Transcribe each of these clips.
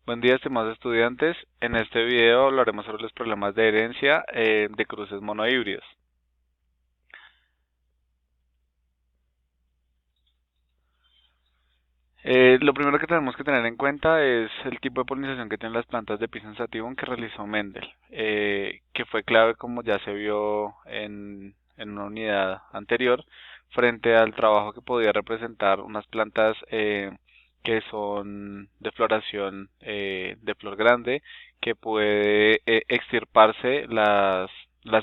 Buen día, estimados estudiantes. En este video hablaremos sobre los problemas de herencia de cruces monohíbridos. Lo primero que tenemos que tener en cuenta es el tipo de polinización que tienen las plantas de Pisces sativum que realizó Mendel, que fue clave como ya se vio en una unidad anterior, frente al trabajo que podía representar unas plantas que son de floración de flor grande, que puede extirparse las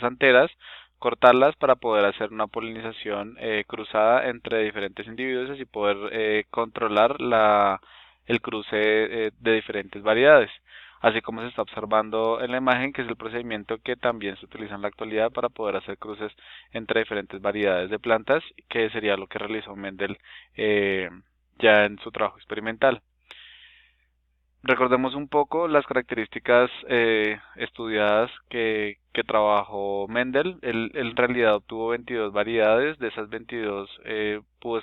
anteras, cortarlas para poder hacer una polinización cruzada entre diferentes individuos y poder controlar el cruce de diferentes variedades, así como se está observando en la imagen, que es el procedimiento que también se utiliza en la actualidad para poder hacer cruces entre diferentes variedades de plantas, que sería lo que realizó Mendel eh, ya en su trabajo experimental. Recordemos un poco las características estudiadas que trabajó Mendel. Él en realidad obtuvo 22 variedades. De esas 22 pudo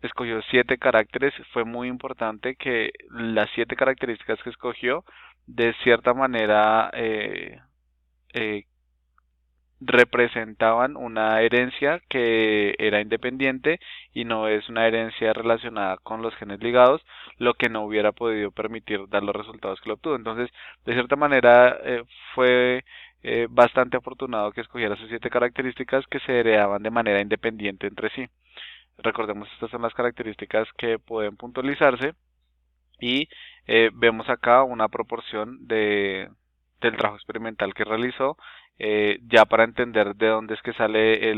escogió 7 caracteres. Fue muy importante que las 7 características que escogió de cierta manera eh, representaban una herencia que era independiente y no es una herencia relacionada con los genes ligados, lo que no hubiera podido permitir dar los resultados que lo obtuvo. Entonces, de cierta manera, fue bastante afortunado que escogiera sus 7 características que se heredaban de manera independiente entre sí. Recordemos, estas son las características que pueden puntualizarse y vemos acá una proporción del trabajo experimental que realizó, ya para entender de dónde es que sale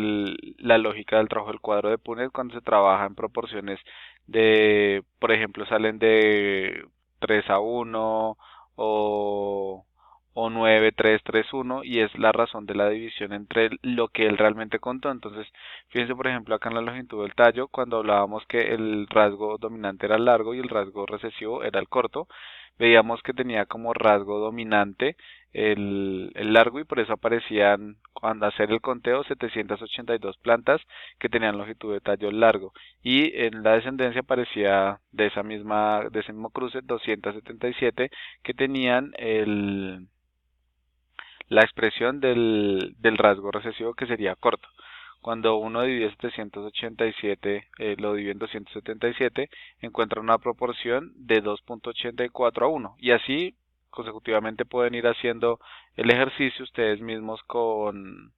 la lógica del trabajo del cuadro de Punnett cuando se trabaja en proporciones de, por ejemplo, salen de 3:1 o, o 9:3:3:1, y es la razón de la división entre lo que él realmente contó. Entonces, fíjense, por ejemplo, acá en la longitud del tallo, cuando hablábamos que el rasgo dominante era el largo y el rasgo recesivo era el corto, veíamos que tenía como rasgo dominante el largo, y por eso aparecían, cuando hacer el conteo, 782 plantas que tenían longitud de tallo largo, y en la descendencia aparecía de ese mismo cruce 277 que tenían la expresión del rasgo recesivo, que sería corto. Cuando uno divide 787, lo divide en 277, encuentra una proporción de 2.84:1. Y así consecutivamente pueden ir haciendo el ejercicio ustedes mismos con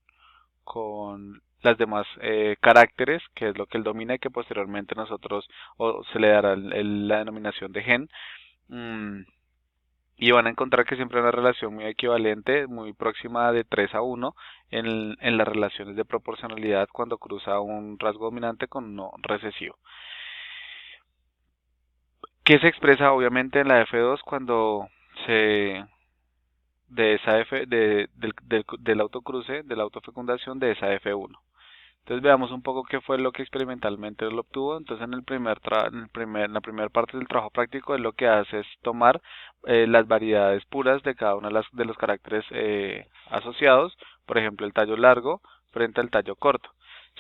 las demás caracteres, que es lo que él domina y que posteriormente nosotros, o se le dará la denominación de gen. Mm, y van a encontrar que siempre hay una relación muy equivalente, muy próxima de 3:1 en las relaciones de proporcionalidad cuando cruza un rasgo dominante con uno recesivo. ¿Qué se expresa obviamente en la F2 cuando se de esa F del autocruce, de la autofecundación de esa F1? Entonces veamos un poco qué fue lo que experimentalmente lo obtuvo. Entonces en la primera parte del trabajo práctico, él lo que hace es tomar las variedades puras de cada uno de los caracteres asociados, por ejemplo el tallo largo frente al tallo corto.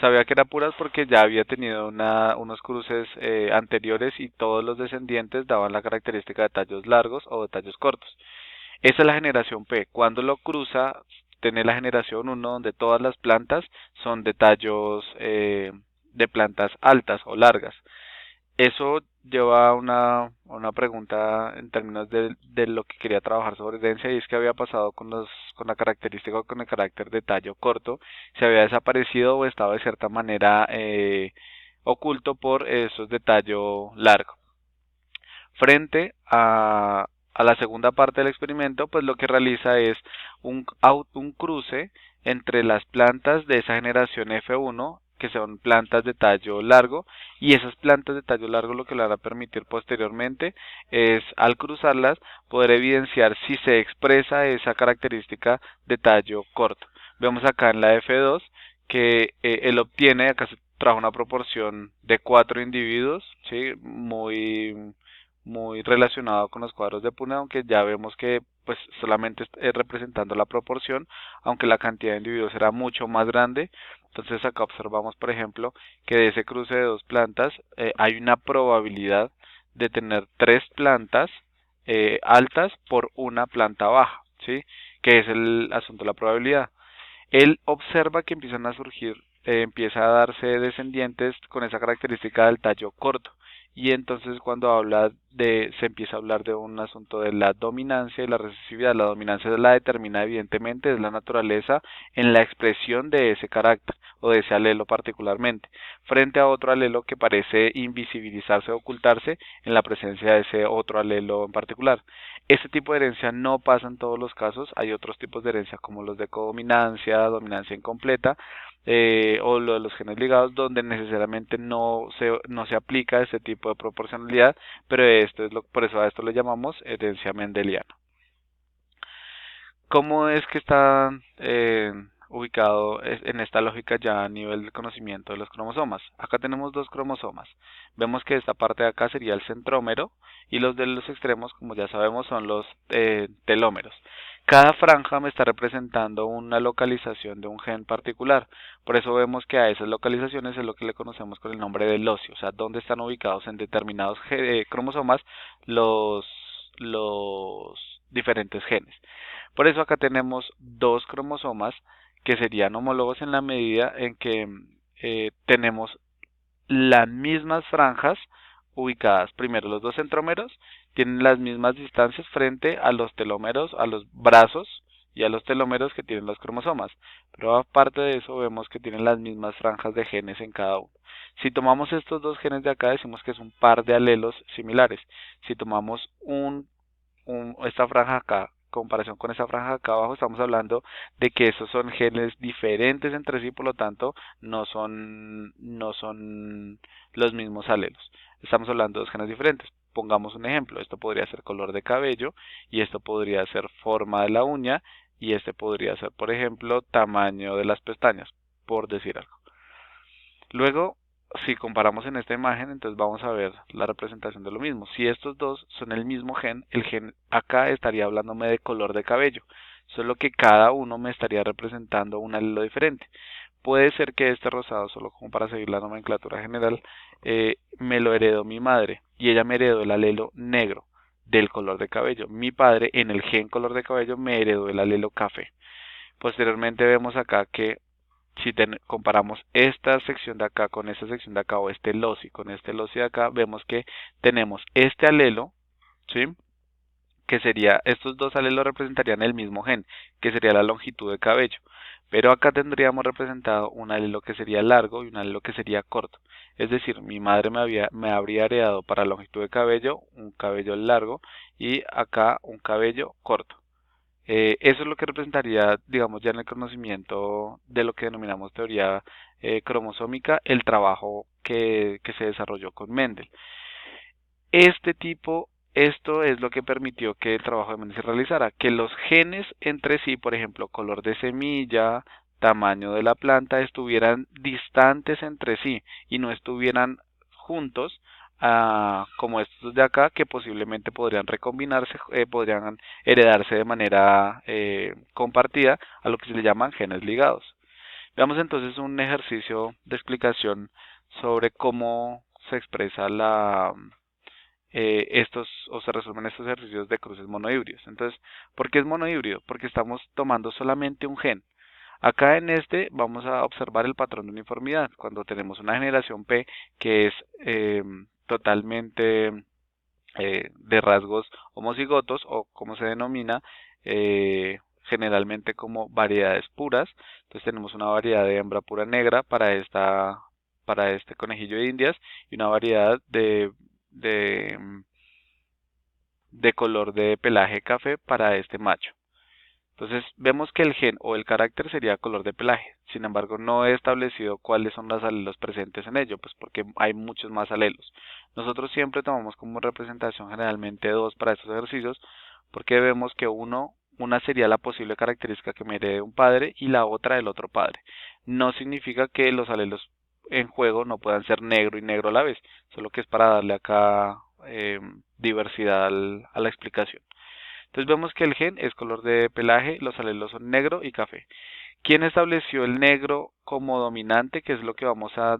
Sabía que era puras porque ya había tenido unos cruces anteriores y todos los descendientes daban la característica de tallos largos o de tallos cortos. Esa es la generación P. Cuando lo cruza, tiene la generación 1 donde todas las plantas son de tallos de plantas altas o largas. Eso lleva a una pregunta en términos de lo que quería trabajar sobre herencia, y es que había pasado con la característica o con el carácter de tallo corto. Se había desaparecido o estaba de cierta manera oculto por esos de tallo largo. Frente a la segunda parte del experimento, pues lo que realiza es un cruce entre las plantas de esa generación F1, que son plantas de tallo largo, y esas plantas de tallo largo lo que le van a permitir posteriormente es, al cruzarlas, poder evidenciar si se expresa esa característica de tallo corto. Vemos acá en la F2 que él obtiene, acá se trajo una proporción de 4 individuos, ¿sí? Muy relacionado con los cuadros de Punnett, aunque ya vemos que pues solamente es representando la proporción, aunque la cantidad de individuos era mucho más grande. Entonces acá observamos, por ejemplo, que de ese cruce de dos plantas hay una probabilidad de tener tres plantas altas por una planta baja, ¿sí? Que es el asunto de la probabilidad. Él observa que empiezan a surgir, empieza a darse descendientes con esa característica del tallo corto. Y entonces cuando se empieza a hablar de un asunto de la dominancia y la recesividad. La dominancia la determina evidentemente, es la naturaleza en la expresión de ese carácter o de ese alelo particularmente, frente a otro alelo que parece invisibilizarse o ocultarse en la presencia de ese otro alelo en particular. Este tipo de herencia no pasa en todos los casos. Hay otros tipos de herencia como los de codominancia, dominancia incompleta, o lo de los genes ligados, donde necesariamente no se aplica este tipo de proporcionalidad, pero por eso a esto le llamamos herencia mendeliana. ¿Cómo es que está ubicado en esta lógica ya a nivel de conocimiento de los cromosomas? Acá tenemos dos cromosomas. Vemos que esta parte de acá sería el centrómero y los de los extremos, como ya sabemos, son los telómeros. Cada franja me está representando una localización de un gen particular. Por eso vemos que a esas localizaciones es lo que le conocemos con el nombre de locio, o sea, dónde están ubicados en determinados cromosomas los diferentes genes. Por eso acá tenemos dos cromosomas que serían homólogos en la medida en que tenemos las mismas franjas ubicadas. Primero, los dos centrómeros tienen las mismas distancias frente a los telómeros, a los brazos y a los telómeros que tienen los cromosomas. Pero aparte de eso, vemos que tienen las mismas franjas de genes en cada uno. Si tomamos estos dos genes de acá, decimos que es un par de alelos similares. Si tomamos esta franja acá, comparación con esta franja acá abajo, estamos hablando de que esos son genes diferentes entre sí, por lo tanto no son los mismos alelos. Estamos hablando de dos genes diferentes. Pongamos un ejemplo, esto podría ser color de cabello y esto podría ser forma de la uña y este podría ser, por ejemplo, tamaño de las pestañas, por decir algo. Luego, si comparamos en esta imagen, entonces vamos a ver la representación de lo mismo. Si estos dos son el mismo gen, el gen acá estaría hablándome de color de cabello, solo que cada uno me estaría representando un alelo diferente. Puede ser que este rosado, solo como para seguir la nomenclatura general, me lo heredó mi madre y ella me heredó el alelo negro del color de cabello. Mi padre en el gen color de cabello me heredó el alelo café. Posteriormente vemos acá que si comparamos esta sección de acá con esta sección de acá o este loci con este loci de acá, vemos que tenemos este alelo, ¿sí? Que sería, estos dos alelos representarían el mismo gen, que sería la longitud de cabello. Pero acá tendríamos representado un alelo que sería largo y un alelo que sería corto. Es decir, mi madre me habría heredado para longitud de cabello un cabello largo y acá un cabello corto. Eso es lo que representaría, digamos, ya en el conocimiento de lo que denominamos teoría cromosómica, el trabajo que se desarrolló con Mendel. Esto es lo que permitió que el trabajo de Mendel se realizara, que los genes entre sí, por ejemplo, color de semilla, tamaño de la planta, estuvieran distantes entre sí y no estuvieran juntos, como estos de acá, que posiblemente podrían recombinarse, podrían heredarse de manera compartida, a lo que se le llaman genes ligados. Veamos entonces un ejercicio de explicación sobre cómo se expresa o se resuelven estos ejercicios de cruces monohíbridos. Entonces, ¿por qué es monohíbrido? Porque estamos tomando solamente un gen. Acá en este vamos a observar el patrón de uniformidad. Cuando tenemos una generación P que es totalmente de rasgos homocigotos o como se denomina generalmente como variedades puras. Entonces tenemos una variedad de hembra pura negra para este conejillo de Indias y una variedad de color de pelaje café para este macho. Entonces vemos que el gen o el carácter sería color de pelaje. Sin embargo, no he establecido cuáles son los alelos presentes en ello, pues porque hay muchos más alelos. Nosotros siempre tomamos como representación generalmente dos para estos ejercicios, porque vemos que una sería la posible característica que me herede un padre y la otra del otro padre. No significa que los alelos en juego no puedan ser negro y negro a la vez, solo que es para darle acá diversidad a la explicación. Entonces vemos que el gen es color de pelaje, los alelos son negro y café. ¿Quién estableció el negro como dominante, que es lo que vamos a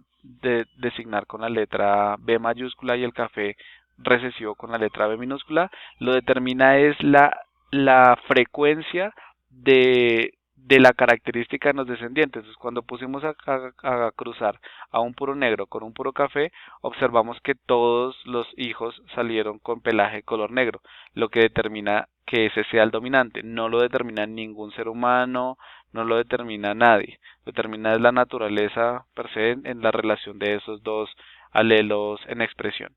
designar con la letra B mayúscula, y el café recesivo con la letra B minúscula, lo determina es la frecuencia de la característica en los descendientes. Entonces, cuando pusimos a cruzar a un puro negro con un puro café, observamos que todos los hijos salieron con pelaje color negro, lo que determina que ese sea el dominante. No lo determina ningún ser humano, no lo determina nadie. Determina la naturaleza per se en la relación de esos dos alelos en expresión.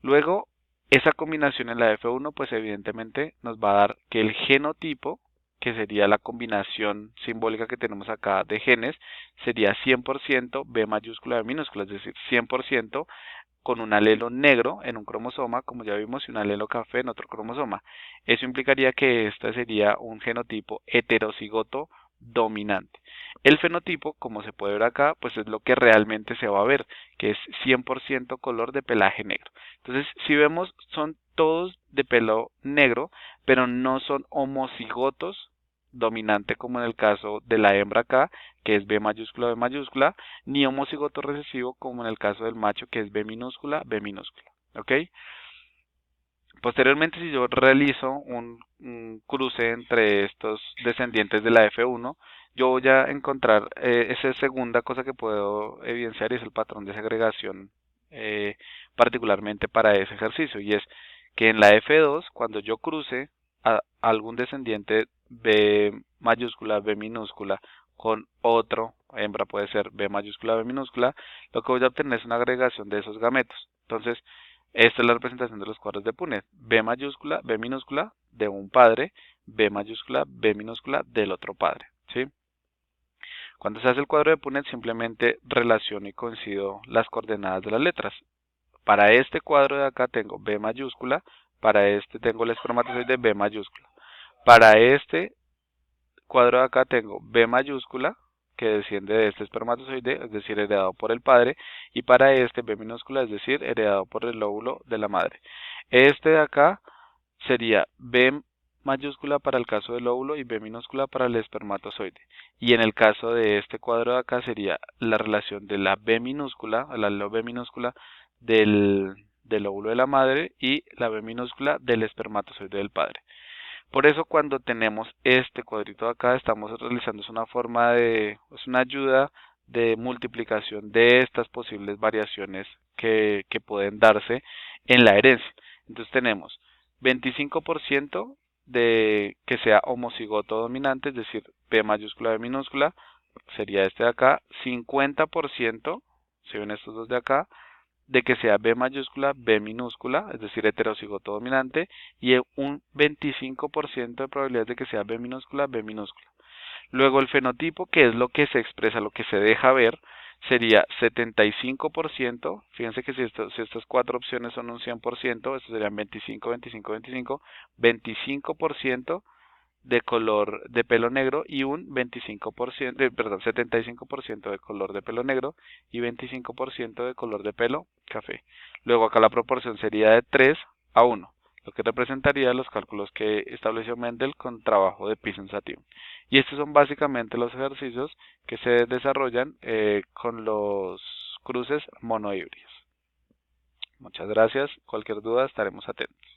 Luego, esa combinación en la F1, pues evidentemente nos va a dar que el genotipo, que sería la combinación simbólica que tenemos acá de genes, sería 100% B mayúscula B minúscula, es decir, 100% con un alelo negro en un cromosoma, como ya vimos, y un alelo café en otro cromosoma. Eso implicaría que este sería un genotipo heterocigoto dominante. El fenotipo, como se puede ver acá, pues es lo que realmente se va a ver, que es 100% color de pelaje negro. Entonces, si vemos, son todos de pelo negro, pero no son homocigotos dominante como en el caso de la hembra acá, que es B mayúscula, ni homocigoto recesivo como en el caso del macho, que es B minúscula. ¿Ok? Posteriormente, si yo realizo un cruce entre estos descendientes de la F1, yo voy a encontrar esa segunda cosa que puedo evidenciar y es el patrón de segregación particularmente para ese ejercicio. Y es que en la F2, cuando yo cruce a algún descendiente B mayúscula, B minúscula, con otro, hembra puede ser B mayúscula, B minúscula, lo que voy a obtener es una agregación de esos gametos. Entonces, esta es la representación de los cuadros de Punnett. B mayúscula, B minúscula de un padre, B mayúscula, B minúscula del otro padre. ¿Sí? Cuando se hace el cuadro de Punnett simplemente relaciono y coincido las coordenadas de las letras. Para este cuadro de acá tengo B mayúscula, para este tengo el espermatozoide B mayúscula. Para este cuadro de acá tengo B mayúscula, que desciende de este espermatozoide, es decir, heredado por el padre, y para este B minúscula, es decir, heredado por el óvulo de la madre. Este de acá sería B mayúscula para el caso del óvulo y B minúscula para el espermatozoide. Y en el caso de este cuadro de acá sería la relación de la B minúscula, la B minúscula del óvulo de la madre y la B minúscula del espermatozoide del padre. Por eso cuando tenemos este cuadrito de acá, estamos realizando una forma es una ayuda de multiplicación de estas posibles variaciones que pueden darse en la herencia. Entonces tenemos 25% de que sea homocigoto dominante, es decir, P mayúscula, B minúscula, sería este de acá, 50%, si ven estos dos de acá, de que sea B mayúscula, B minúscula, es decir, heterocigoto dominante, y un 25% de probabilidades de que sea B minúscula, B minúscula. Luego el fenotipo, que es lo que se expresa, lo que se deja ver, sería 75%. Fíjense que si estas cuatro opciones son un 100%, estos serían 25, 25, 25, 25% de color de pelo negro y un 25%, perdón, 75% de color de pelo negro y 25% de color de pelo café. Luego acá la proporción sería de 3 a 1, lo que representaría los cálculos que estableció Mendel con trabajo de Pearson-Sativn. Y estos son básicamente los ejercicios que se desarrollan con los cruces monohíbridos. Muchas gracias. Cualquier duda estaremos atentos.